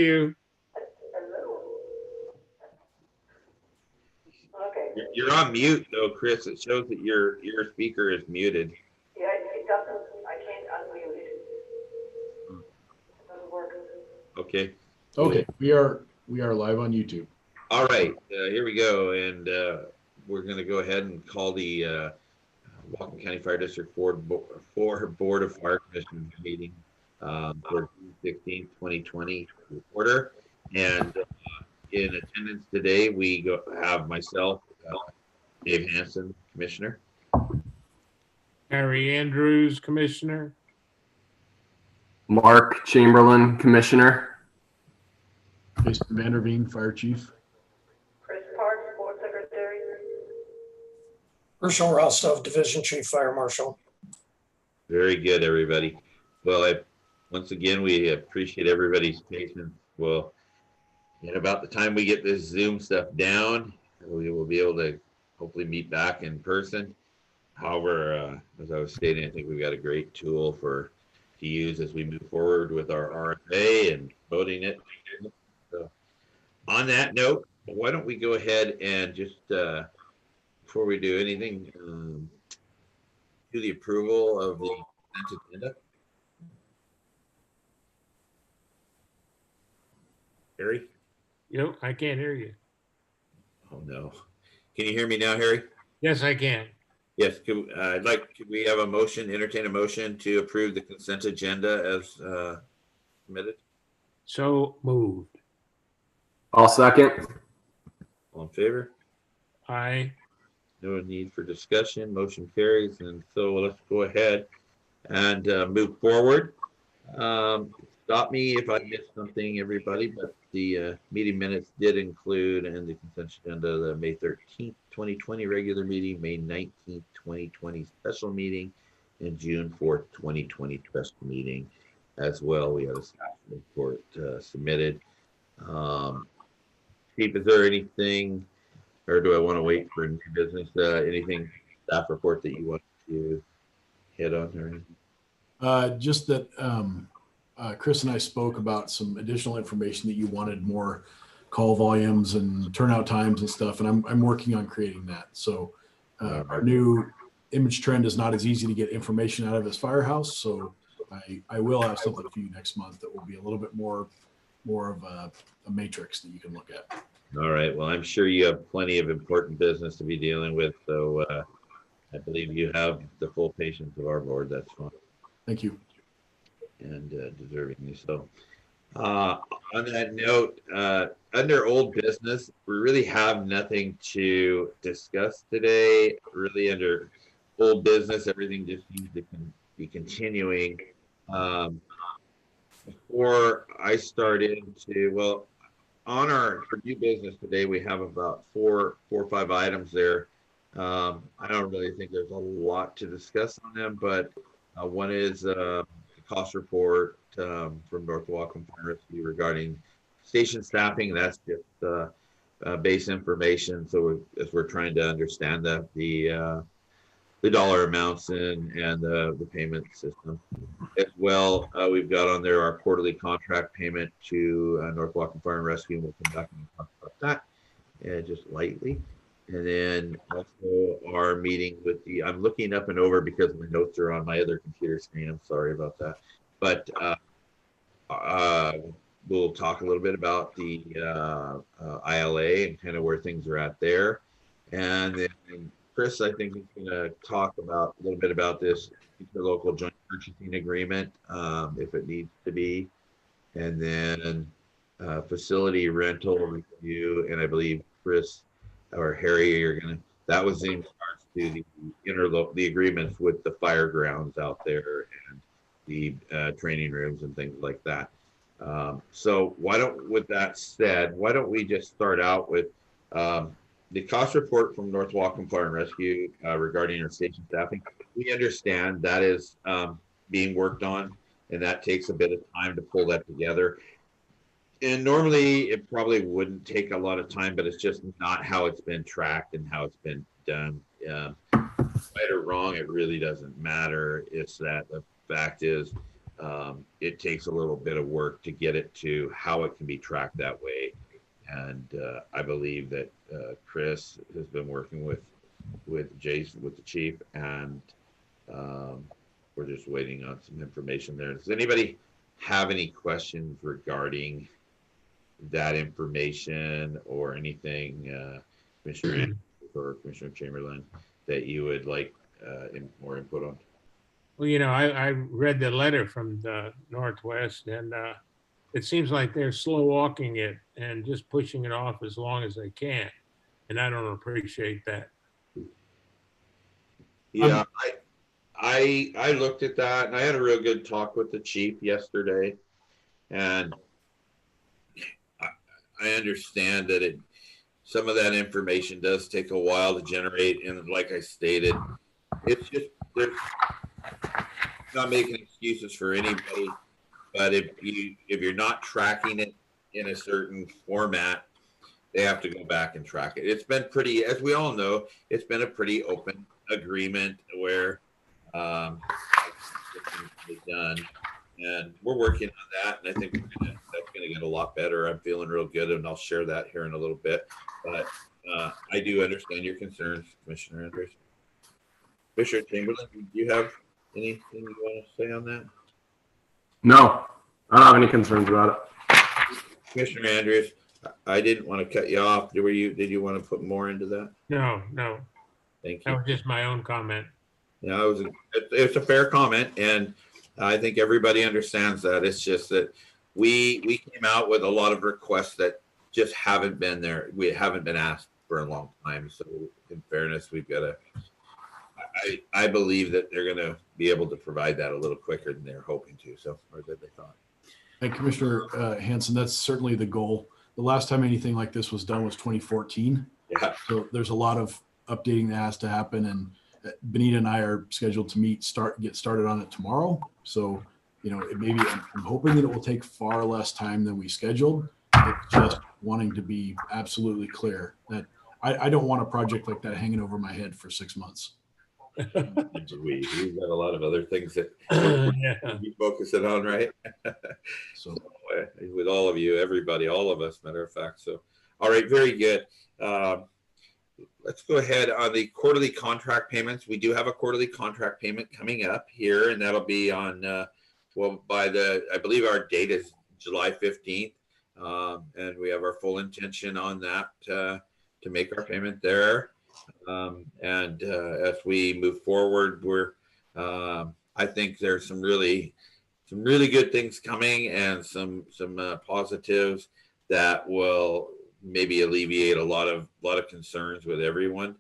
you. Okay. You're on mute though, Chris. It shows that your speaker is muted. Yeah, it doesn't, I can't unmute it. It doesn't work. Okay. Okay, we are live on YouTube. All right, here we go, and we're going to go ahead and call the Whatcom County Fire District 4 Board of Fire Commissioners meeting for June 16th, 2020 order. And in attendance today, we have myself, Dave Hansen, Commissioner. Harry Andrews, Commissioner. Mark Chamberlain, Commissioner. Jason Vanderveen, Fire Chief. Chris Parks, Board Secretary. Herschel Rostov, Division Chief Fire Marshal. Very good, everybody. Well, once again, we appreciate everybody's patience. Well, in about the time we get this Zoom stuff down, we will be able to hopefully meet back in person. However, as I was stating, I think we've got a great tool to use as we move forward with our RFA and voting it. So, on that note, why don't we go ahead and just, before we do anything, do the approval of the consent agenda. Harry? Yep, I can't hear you. Oh no. Can you hear me now, Harry? Yes, I can. Yes, could we have a motion, entertain a motion to approve the consent agenda as submitted? So moved. I'll second. All in favor? Aye. No need for discussion, motion carries, and so let's go ahead and move forward. Stop me if I missed something, everybody, but the meeting minutes did include in the consent agenda the May 13th, 2020 regular meeting, May 19th, 2020 special meeting, and June 4th, 2020 special meeting as well. We have a staff report submitted. Chief, is there anything, or do I want to wait for new business? Anything staff report that you want to hit on or anything? Just that Chris and I spoke about some additional information that you wanted, more call volumes and turnout times and stuff, and I'm working on creating that. So our new image trend is not as easy to get information out of as Firehouse, so I will have something for you next month that will be a little bit more of a matrix that you can look at. All right. Well, I'm sure you have plenty of important business to be dealing with, so I believe you have the full patience of our board. That's fine. Thank you. And deservingly so. On that note, under old business, we really have nothing to discuss today. Really, under old business, everything just seems to be continuing. Before I start into, well, on our new business today, we have about four or five items there. I don't really think there's a lot to discuss on them, but one is the cost report from North Whatcom Fire Rescue regarding station staffing. That's just base information. So as we're trying to understand the dollar amounts and the payment system as well. We've got on there our quarterly contract payment to North Whatcom Fire and Rescue, and we'll come back and talk about that just lightly. And then also our meeting with I'm looking up and over because my notes are on my other computer screen. I'm sorry about that. But we'll talk a little bit about the ILA and kind of where things are at there. And then Chris, I think, is going to talk a little bit about this interlocal joint purchasing agreement, if it needs to be. And then facility rental review. And I believe Chris or Harry, that was in regards to the agreements with the fire grounds out there and the training rooms and things like that. So with that said, why don't we just start out with the cost report from North Whatcom Fire and Rescue regarding our station staffing. We understand that is being worked on, and that takes a bit of time to pull that together. And normally it probably wouldn't take a lot of time, but it's just not how it's been tracked and how it's been done. Right or wrong, it really doesn't matter. It's that the fact is it takes a little bit of work to get it to how it can be tracked that way. And I believe that Chris has been working with Jason, with the chief, and we're just waiting on some information there. Does anybody have any questions regarding that information or anything, Commissioner Anderson or Commissioner Chamberlain, that you would like more input on? Well, I read the letter from the Northwest, and it seems like they're slow walking it and just pushing it off as long as they can. And I don't appreciate that. Yeah, I looked at that, and I had a real good talk with the chief yesterday, and I understand that some of that information does take a while to generate, and like I stated, it's just there's not making excuses for anybody, but if you're not tracking it in a certain format, they have to go back and track it. It's been pretty, as we all know, it's been a pretty open agreement where it's done, and we're working on that, and I think that's going to get a lot better. I'm feeling real good, and I'll share that here in a little bit. But I do understand your concerns, Commissioner Andrews. Commissioner Chamberlain, do you have anything you want to say on that? No, I don't have any concerns about it. Commissioner Andrews, I didn't want to cut you off. Did you want to put more into that? No. Thank That you. was just my own comment. Yeah, it's a fair comment, and I think everybody understands that. It's just that we came out with a lot of requests that just haven't been there. We haven't been asked for a long time. So in fairness, we've got to. I believe that they're going to be able to provide that a little quicker than they're hoping to. So, or that they thought. And Commissioner Hanson, that's certainly the goal. The last time anything like this was done was 2014. Yeah. So there's a lot of updating that has to happen, and Benita and I are scheduled to get started on it tomorrow. So, I'm hoping that it will take far less time than we scheduled. It's just wanting to be absolutely clear that I don't want a project like that hanging over my head for 6 months. We've got a lot of other things that Yeah. we focusing on, right? So With all of you, everybody, all of us, matter of fact. So, all right, very good. Let's go ahead on the quarterly contract payments. We do have a quarterly contract payment coming up here, and that'll be on, I believe our date is July 15th. And we have our full intention on that to make our payment there. And as we move forward, I think there's some really good things coming, and some positives that will maybe alleviate a lot of concerns with everyone.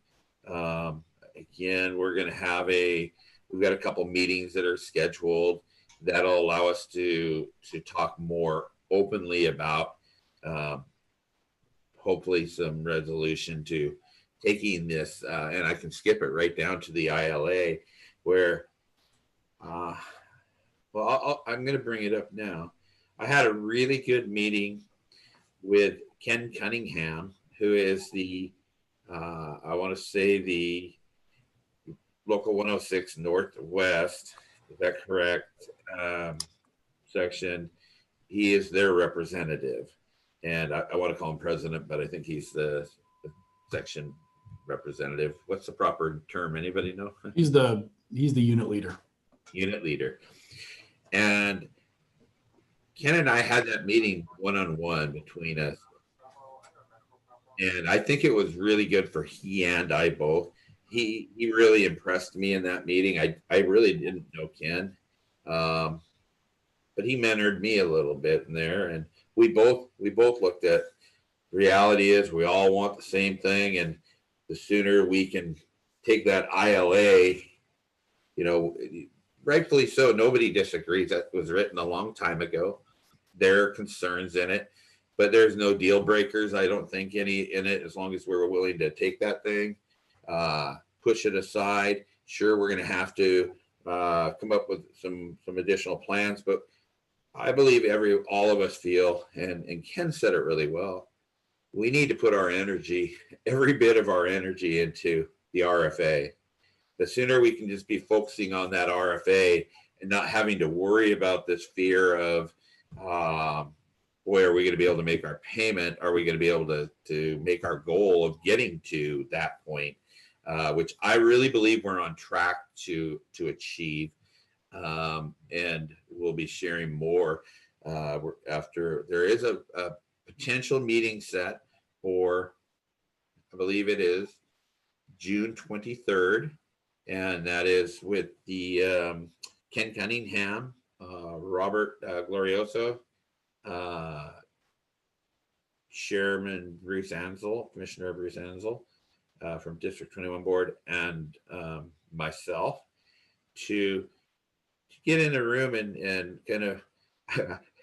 Again, we've got a couple meetings that are scheduled that'll allow us to talk more openly about hopefully some resolution to taking this, and I can skip it right down to the ILA, where I'm going to bring it up now. I had a really good meeting with Ken Cunningham, who is the local 106 Northwest, is that correct? Section. He is their representative, and I want to call him president, but I think he's the section representative. What's the proper term? Anybody know? he's the unit leader. Unit leader. And Ken and I had that meeting one-on-one between us. And I think it was really good for he and I both. He really impressed me in that meeting. I really didn't know Ken. But he mentored me a little bit in there. And we both looked at reality is we all want the same thing. And the sooner we can take that ILA, rightfully so, nobody disagrees. That was written a long time ago. There are concerns in it, but there's no deal breakers. I don't think any in it, as long as we're willing to take that thing, push it aside. Sure, we're going to have to come up with some additional plans, but I believe all of us feel, and Ken said it really well, we need to put our energy, every bit of our energy, into the RFA. The sooner we can just be focusing on that RFA and not having to worry about this fear of, boy, are we going to be able to make our payment? Are we going to be able to make our goal of getting to that point, which I really believe we're on track to achieve. And we'll be sharing more after there is a potential meeting set for, I believe it is June 23rd, and that is with the Ken Cunningham, Robert Glorioso, Chairman Bruce Ansel, Commissioner Bruce Ansel from District 21 Board, and myself to get in a room and kind of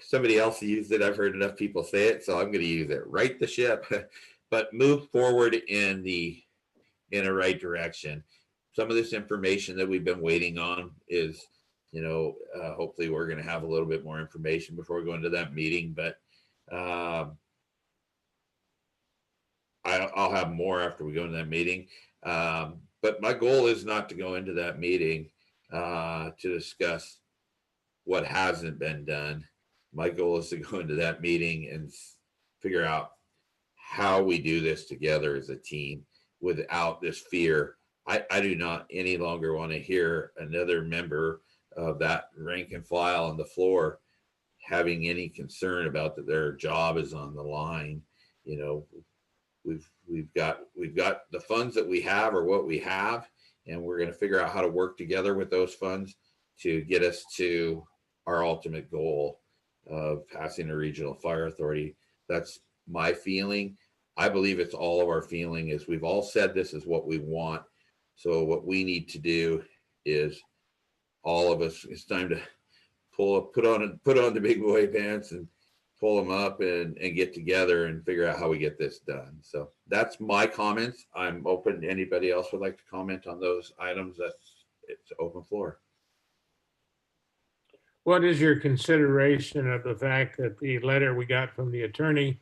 somebody else used it. I've heard enough people say it, so I'm going to use it. Right the ship, but move forward in a right direction. Some of this information that we've been waiting on is, hopefully we're going to have a little bit more information before we go into that meeting, but I'll have more after we go into that meeting. But my goal is not to go into that meeting to discuss what hasn't been done. My goal is to go into that meeting and figure out how we do this together as a team without this fear. I do not any longer want to hear another member of that rank and file on the floor having any concern about that their job is on the line. We've got the funds that we have or what we have, and we're going to figure out how to work together with those funds to get us to our ultimate goal of passing a regional fire authority. That's my feeling. I believe it's all of our feeling. Is we've all said this is what we want. So what we need to do is all of us, it's time to put on the big boy pants and pull them up and get together and figure out how we get this done. So that's my comments. I'm open to anybody else would like to comment on those items. It's open floor. What is your consideration of the fact that the letter we got from the attorney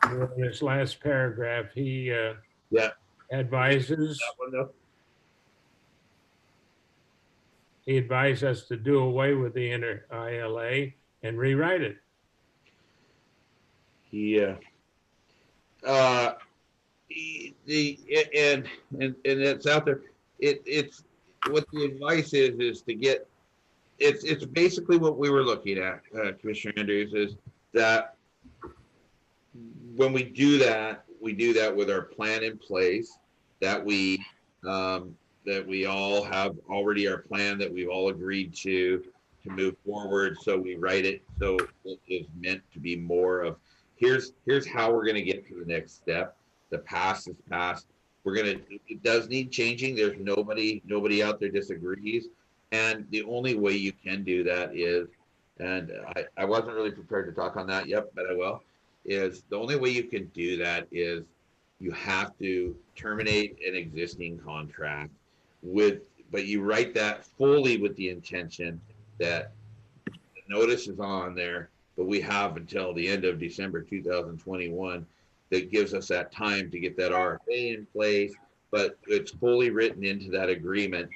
in this last paragraph, he advises, he advised us to do away with the ILA and rewrite it. Yeah. And it's out there. It's what the advice is to get. It's basically what we were looking at, Commissioner Andrews, is that when we do that with our plan in place, that we all have already our plan that we've all agreed to move forward. So we write it so it is meant to be more of here's how we're going to get to the next step. The past is past. It does need changing. There's nobody out there disagrees. And the only way you can do that is, and I wasn't really prepared to talk on that yet, but I will, is the only way you can do that is you have to terminate an existing contract but you write that fully with the intention that the notice is on there, but we have until the end of December 2021 that gives us that time to get that RFA in place, but it's fully written into that agreement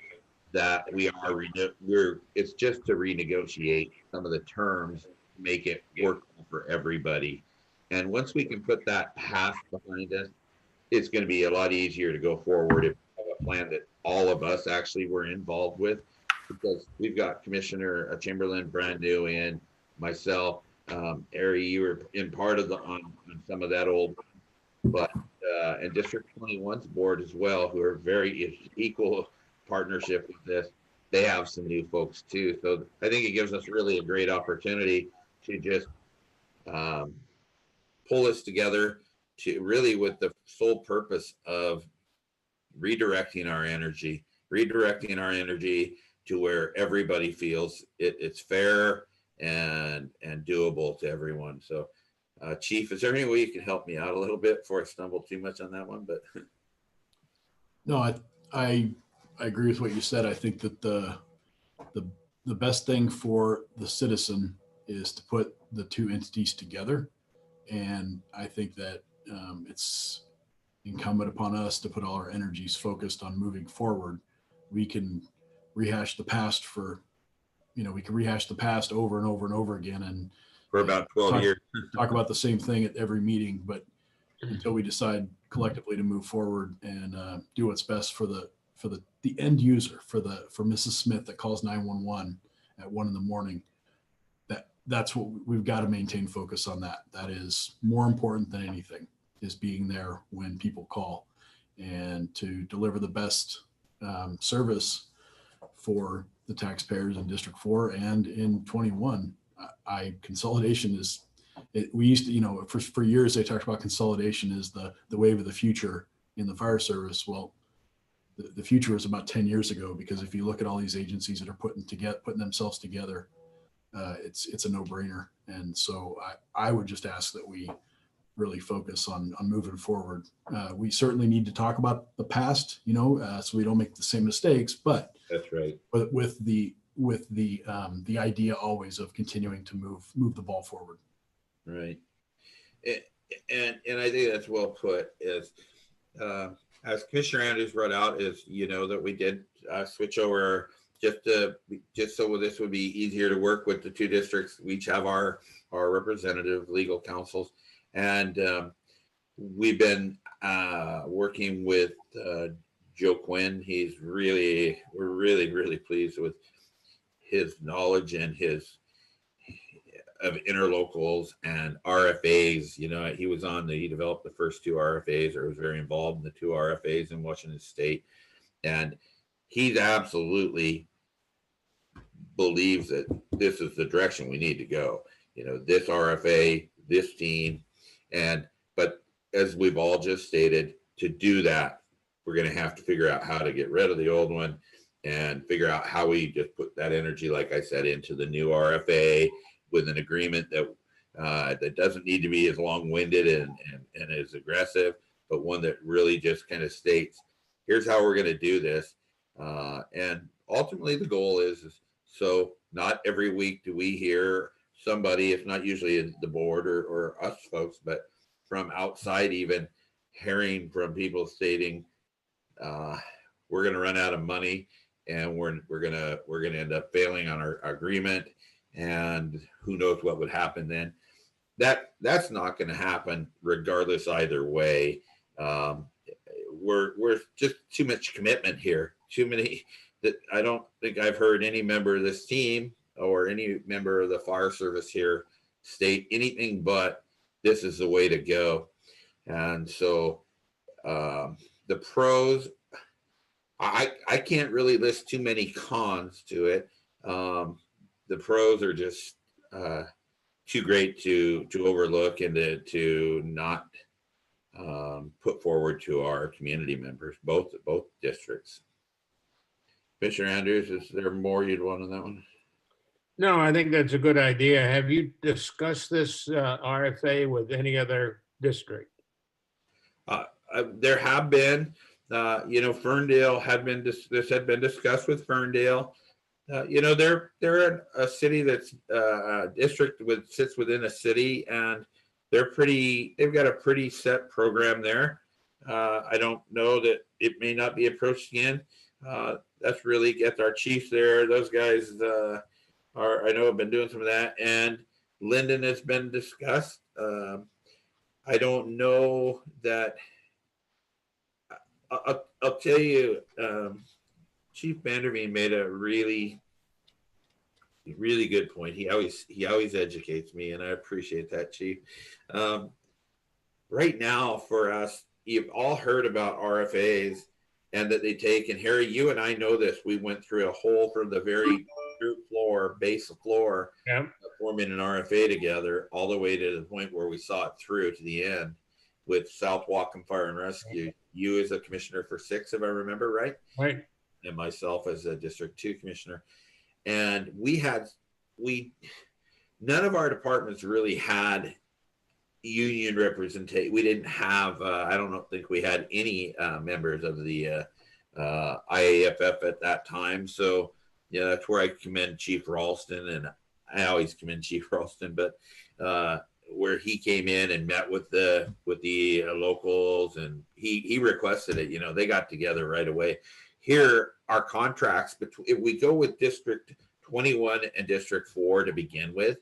that it's just to renegotiate some of the terms to make it work for everybody. And once we can put that past behind us, it's going to be a lot easier to go forward if we have a plan that all of us actually were involved with, because we've got Commissioner Chamberlain brand new in, myself, Ari, you were in part of on some of that old, but and District 21's board as well, who are very equal partnership with this. They have some new folks too. So I think it gives us really a great opportunity to just pull us together to really with the sole purpose of redirecting our energy to where everybody feels it's fair and doable to everyone. So Chief, is there any way you can help me out a little bit before I stumble too much on that one? But no, I agree with what you said. I think that the best thing for the citizen is to put the two entities together. And I think that it's incumbent upon us to put all our energies focused on moving forward. We can rehash the past for we can rehash the past over and over and over again and For about 12 years. talk about the same thing at every meeting, but until we decide collectively to move forward and do what's best for the end user, for Mrs. Smith that calls 911 at 1 a.m, that's what we've got to maintain focus on. That is more important than anything, is being there when people call and to deliver the best service for the taxpayers in District 4 and in 21. Consolidation is, we used to, for years they talked about consolidation is the wave of the future in the fire service. Well, the future was about 10 years ago, because if you look at all these agencies that are putting themselves together, it's a no-brainer. And so I would just ask that we really focus on moving forward. We certainly need to talk about the past, so we don't make the same mistakes, but That's right. But with the idea always of continuing to move the ball forward. Right. And I think that's well put. Is as Commissioner Andrews brought out, is that we did switch over just so this would be easier to work with the two districts. We each have our representative legal counsels, and we've been working with Joe Quinn. We're really pleased with his knowledge and his of interlocals and RFAs. He developed the first 2 RFAs, or was very involved in the 2 RFAs in Washington State. And he absolutely believes that this is the direction we need to go. This RFA, this team. But as we've all just stated, to do that, we're going to have to figure out how to get rid of the old one and figure out how we just put that energy, like I said, into the new RFA with an agreement that doesn't need to be as long-winded and as aggressive, but one that really just kind of states, here's how we're going to do this. And ultimately the goal is so not every week do we hear somebody, if not usually the board or us folks, but from outside, even hearing from people stating, we're going to run out of money and we're going to end up failing on our agreement, and who knows what would happen then. That's not going to happen regardless either way. We're just too much commitment here. Too many that I don't think I've heard any member of this team or any member of the fire service here state anything but this is the way to go. And so the pros, I can't really list too many cons to it. The pros are just too great to overlook and to not put forward to our community members, both districts. Commissioner Andrews, is there more you'd want on that one? No, I think that's a good idea. Have you discussed this RFA with any other district? There have been, Ferndale this had been discussed with Ferndale. They're a city that's a district sits within a city, and they've got a pretty set program there. I don't know that it may not be approached again. That's really get our chiefs there. Those guys I know have been doing some of that, and Linden has been discussed. I don't know that. I'll tell you, Chief Vanderveen made a really good point. He always educates me, and I appreciate that, Chief. Right now, for us, you've all heard about RFAs and that they take. And Harry, you and I know this. We went through a whole from the very base floor, Yeah. forming an RFA together, all the way to the point where we saw it through to the end with South Whatcom Fire and Rescue. You as a commissioner for 6, if I remember right. Right. And myself as a District 2 commissioner. And none of our departments really had union representation. We didn't have, I don't think we had any members of the IAFF at that time. So, that's where I commend Chief Ralston, and I always commend Chief Ralston, but where he came in and met with the locals, and he requested it. They got together right away. Here, our contracts if we go with District 21 and District 4 to begin with.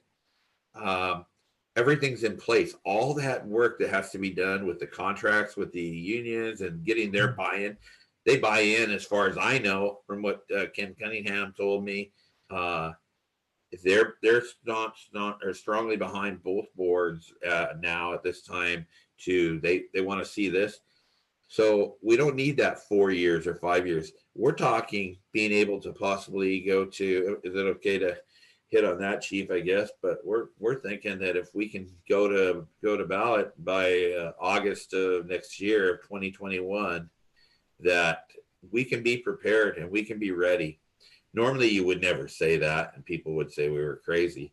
Everything's in place. All that work that has to be done with the contracts with the unions and getting their buy-in, they buy in as far as I know from what Ken Cunningham told me. If they're not are strongly behind both boards now at this time. They want to see this. So we don't need that 4 years or 5 years. We're talking being able to possibly go to. Is it okay to hit on that, Chief? I guess, but we're thinking that if we can go to ballot by August of next year, 2021, that we can be prepared and we can be ready. Normally, you would never say that, and people would say we were crazy.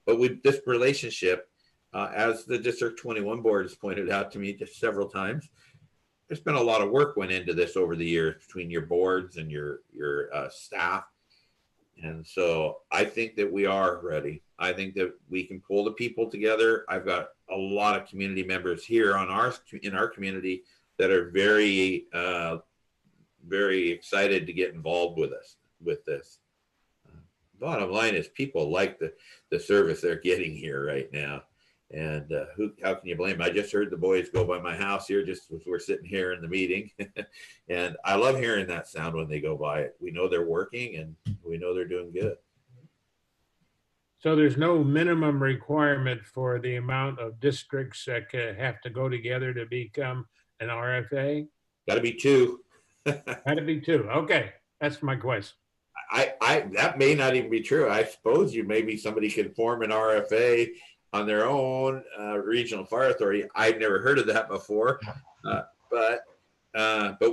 But with this relationship, as the District 21 board has pointed out to me just several times, there's been a lot of work went into this over the years between your boards and your staff. And so I think that we are ready. I think that we can pull the people together. I've got a lot of community members here in our community that are very, very excited to get involved with us with this. Bottom line is people like the service they're getting here right now. And how can you blame them? I just heard the boys go by my house here just as we're sitting here in the meeting. And I love hearing that sound when they go by it. We know they're working and we know they're doing good. So there's no minimum requirement for the amount of districts that have to go together to become an RFA? Got to be 2. Got to be 2. Okay, that's my question. I that may not even be true. I suppose maybe somebody could form an RFA on their own regional fire authority. I've never heard of that before, but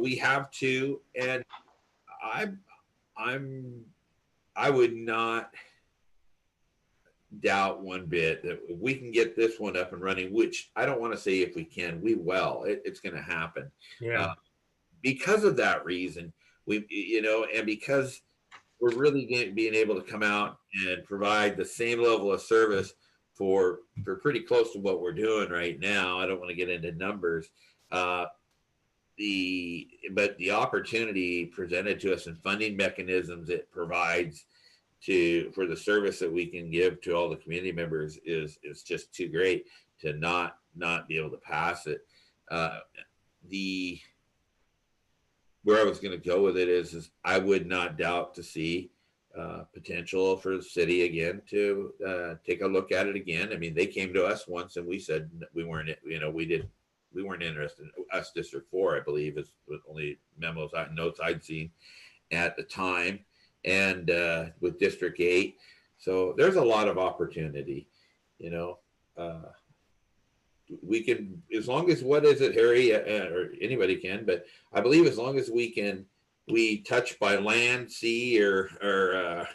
we have to, and I would not doubt one bit that if we can get this one up and running, which I don't want to say if we can, we will. It's going to happen. Yeah. Because of that reason, and because we're really being able to come out and provide the same level of service for pretty close to what we're doing right now. I don't want to get into numbers. But the opportunity presented to us and funding mechanisms it provides for the service that we can give to all the community members is just too great to not be able to pass it. Where I was going to go with it is I would not doubt to see potential for the city again to take a look at it again. I mean, they came to us once and we said we weren't interested. Us District 4, I believe, is the only notes I'd seen at the time, and with District 8. So there's a lot of opportunity, we can, as long as, what is it, Harry, or anybody can, but I believe as long as we touch by land, sea, or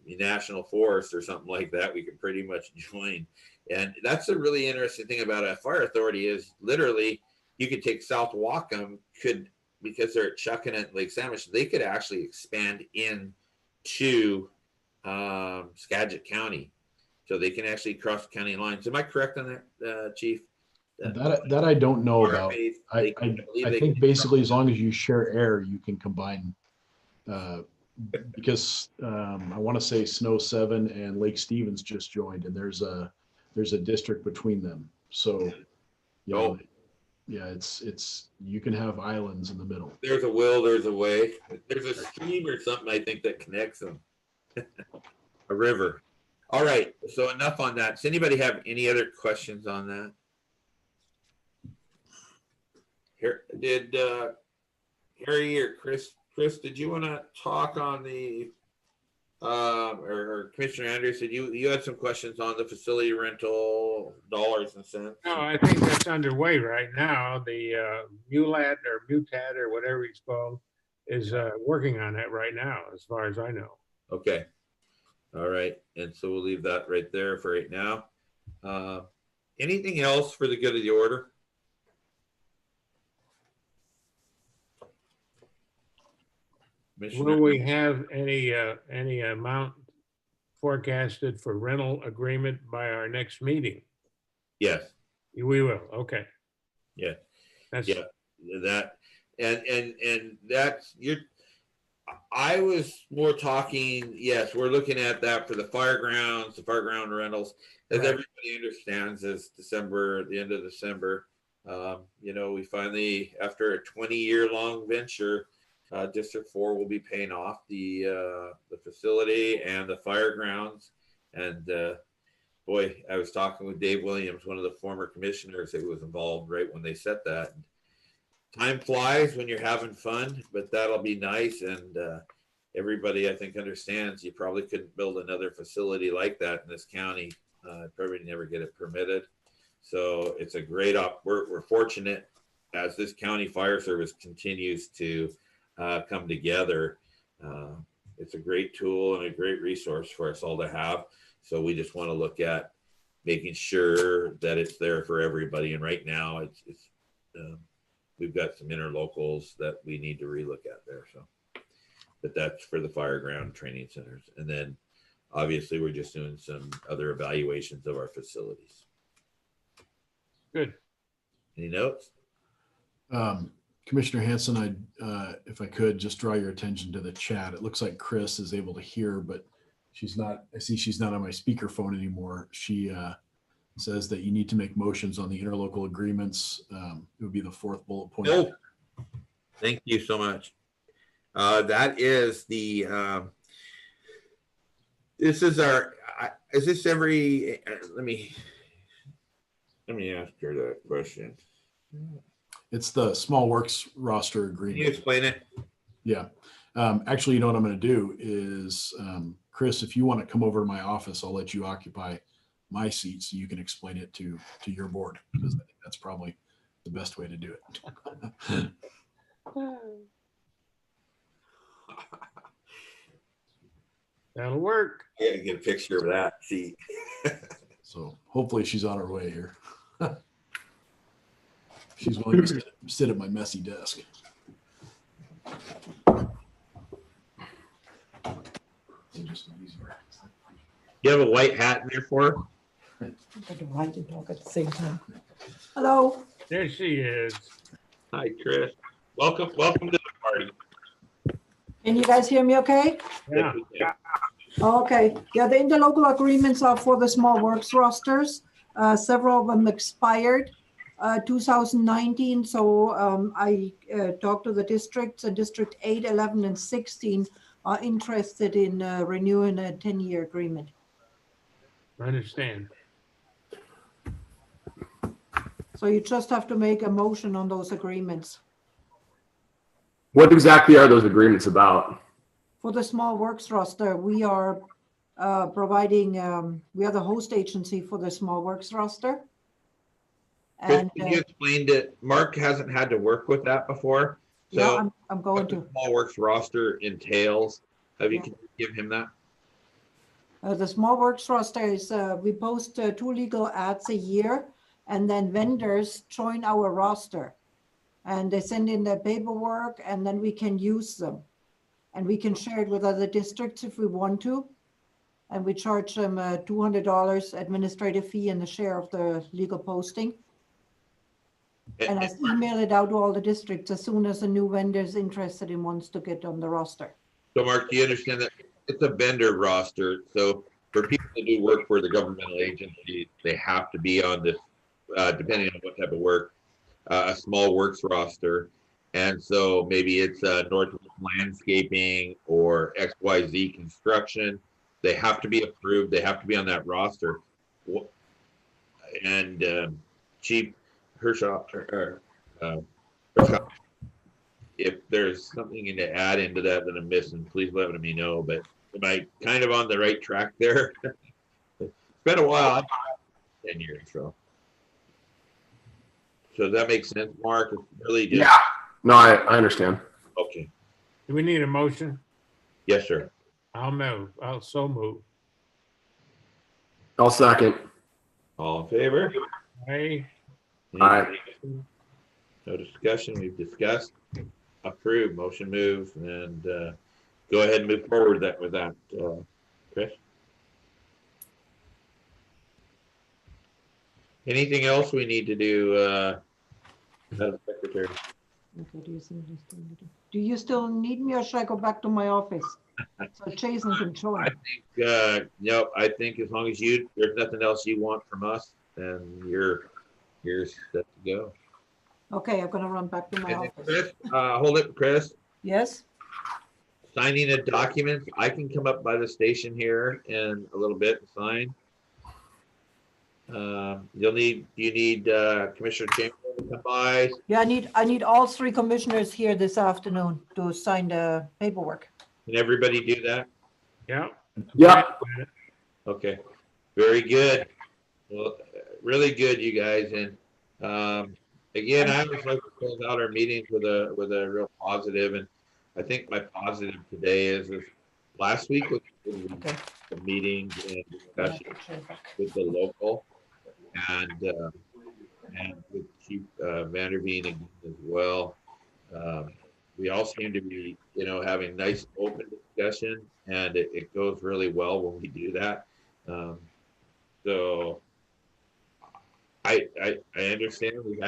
national forest or something like that, we can pretty much join. And that's a really interesting thing about a fire authority is literally you could take South Wacom because they're at Chuckanut, Lake Sandwich, they could actually expand into Skagit County. So they can actually cross county lines. Am I correct on that, Chief? That I don't know about. I think basically as long as you share air, you can combine. Because I want to say Snow 7 and Lake Stevens just joined, and there's a district between them. So, it's you can have islands in the middle. There's a will, there's a way. There's a stream or something I think that connects them. A river. All right, so enough on that. Does anybody have any other questions on that? Here, did Harry or Chris, did you want to talk on the, or Commissioner Andrews, did you had some questions on the facility rental dollars and cents? No, I think that's underway right now. The MULAT or whatever it's called is working on that right now, as far as I know. Okay. All right, and so we'll leave that right there for right now. Anything else for the good of the order? Will we have any amount forecasted for rental agreement by our next meeting? Yes. We will. Okay. Yeah. That's that, and that's I was more talking, yes, we're looking at that for the firegrounds, the fireground rentals. As Right. everybody understands, is December, the end of December. We finally, after a 20-year long venture, District 4 will be paying off the facility and the firegrounds. And boy, I was talking with Dave Williams, one of the former commissioners that was involved right when they set that. Time flies when you're having fun, but that'll be nice. And everybody, I think, understands you probably couldn't build another facility like that in this county. Probably never get it permitted. So it's a great we're fortunate as this county fire service continues to come together. It's a great tool and a great resource for us all to have. So we just want to look at making sure that it's there for everybody. And right now, it's we've got some interlocals that we need to relook at there. So, but that's for the fireground training centers. And then obviously we're just doing some other evaluations of our facilities. Good. Any notes? Commissioner Hanson, if I could just draw your attention to the chat. It looks like Chris is able to hear, but she's not. I see she's not on my speakerphone anymore. She says that you need to make motions on the interlocal agreements. It would be the fourth bullet point. Oh, thank you so much. That is the. This is our. Is this every? Let me ask her that question. It's the small works roster Can agreement. you explain it? Yeah. Actually, you know what I'm going to do is, Chris, if you want to come over to my office, I'll let you occupy my seat so you can explain it to your board, because I think that's probably the best way to do it. That'll work. Yeah, get a picture of that seat. So hopefully she's on her way here. She's willing to sit at my messy desk. You have a white hat in there for her? I can write and talk at the same time. Hello. There she is. Hi, Chris. Welcome to the party. Can you guys hear me okay? Yeah. Okay. Yeah, the interlocal agreements are for the small works rosters. Several of them expired 2019. So I talked to the districts, and District 8, 11, and 16 are interested in renewing a 10-year agreement. I understand. So you just have to make a motion on those agreements. What exactly are those agreements about? For the small works roster, we are providing, we are the host agency for the small works roster. Chris, And can you explain that Mark hasn't had to work with that before? yeah, So I'm going what the to. Small Works roster entails. Have you Yeah. can you give him that? The small works roster is, we post 2 legal ads a year, and then vendors join our roster. And they send in their paperwork, and then we can use them. And we can share it with other districts if we want to. And we charge them $200 administrative fee and the share of the legal posting. And I email it out to all the districts as soon as a new vendor is interested and wants to get on the roster. So Mark, do you understand that it's a vendor roster? So for people to do work for the governmental agencies, they have to be on this, depending on what type of work, a small works roster. And so maybe it's Northwest Landscaping or XYZ Construction. They have to be approved. They have to be on that roster. And Chief Hershaw, if there's something to add into that I'm missing, please let me know. But am I kind of on the right track there? It's been a while, 10 years. So does that make sense, Mark? It's really just, Yeah. No, I understand. okay. Do we need a motion? Yes, sir. I'll move. I'll so move. I'll second. All in favor? Hey, Aye. No discussion. We've discussed. Approved. Motion moves. And go ahead and move forward with that, Chris. Anything else we need to do, Madam Secretary? Okay, do you still need me or should I go back to my office? So Jason can join. I think, I think as long as there's nothing else you want from us, then you're set to go. Okay, I'm gonna run back to my And then office. Chris, hold it, Chris. Yes? Signing a document, I can come up by the station here in a little bit and sign. You need Commissioner Chamberlain to come by. Yeah, I need all three commissioners here this afternoon to sign the paperwork. Can everybody do that? Yeah. Yeah. Okay, very good. Well, really good, you guys. And again, I always like to close out our meetings with a real positive. And I think my positive today is last week was a good week Okay. of meetings and discussion with the local and with Chief Vanderveen again as well. We all seem to be, having nice open discussion, and it goes really well when we do that. So I understand we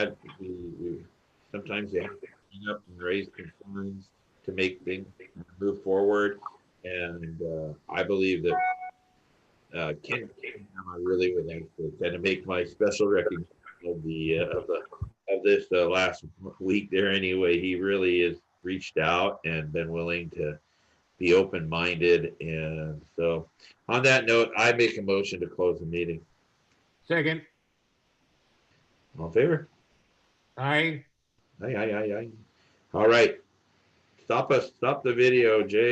sometimes you have to bring up and raise concerns to make things move forward, and I believe that Ken, I really would like to kind of make my special recognition of this last week there. Anyway, he really has reached out and been willing to be open-minded, and so on that note, I make a motion to close the meeting. Second. All in favor? Aye. Aye. All right. Stop the video, Jay.